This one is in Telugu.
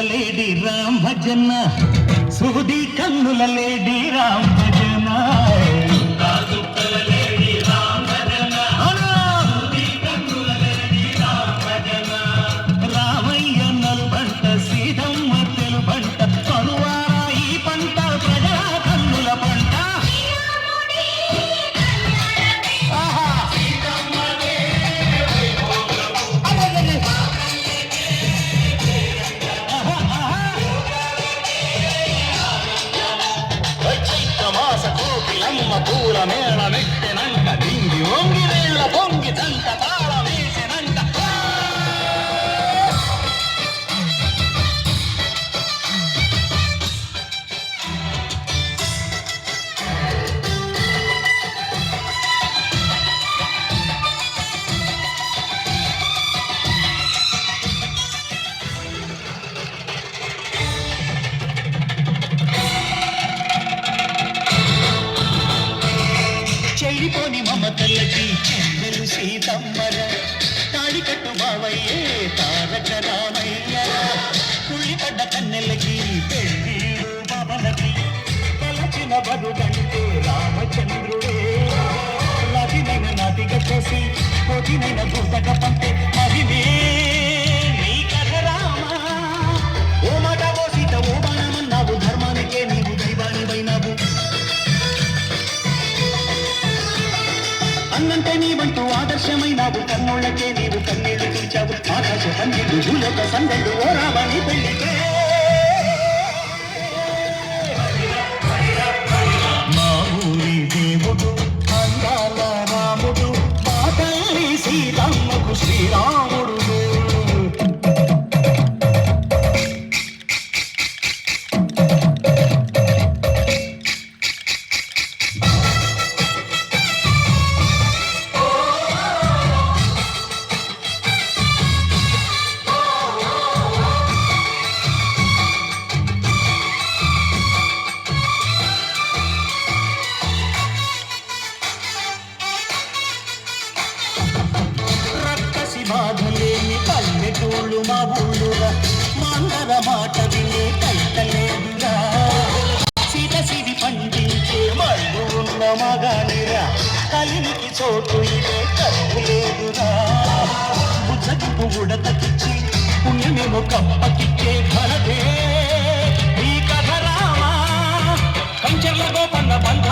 లేడి రామ్ భజన సూది కన్నుల లేడి రామ్ భజన రామయ్య నలుబంట సీతమ్మ తెలుబంట కనువారా ఈ పంట ప్రజా కన్నుల పంట పూల మేళ మెట్టెనంట దింగి వంగి వేళ్ళ పొంగి దంట తాళ వేసినంట చెడిపోని మమతలకి చెల్లెలు సీతమ్మర తాళికట్టు బావయ్యే తారక రామయ్య కుళ్ళిపడ్డ కన్నెలకి పెళ్ళిడు బాబలకి కలచిన బరుగంటే రామచంద్రుడే రతినైన నాటిక చేసి కోటినైన భూతక పంటే మహిమే నీ కథ రామా ఓ మాట ఓ సీత ఓ బాణమన్నావు ధర్మానికే నీవు దైవానివైనావు అన్నంటే నీవంటూ ఆదర్శమైనావు కన్నోళ్ళకే నీవు కన్నీళ్లు తీర్చావు ఆకాశ కన్నీళ్లు భూలోక సందళ్ళు ఓ రావని పెళ్లికే మా ఊరి దేవుడు అందాల రాముడు మా తల్లి సీతమ్మకు శ్రీరాముడు బాధలేని పల్లెటూళ్ళు మా ఊళ్ళురా మందర మాట విని కైతలేదురా సీత సిరి పండించే మళ్ళు ఉన్న మగానిరా కలినికి చోటు ఇదే కరువు లేదురా బుజ్జగింపు ఉడతకిచ్చి పుణ్యమేమో కప్పకిచ్చే ఘనతే ఈ కథ రామా కంచెర్ల గోపన్న బంధ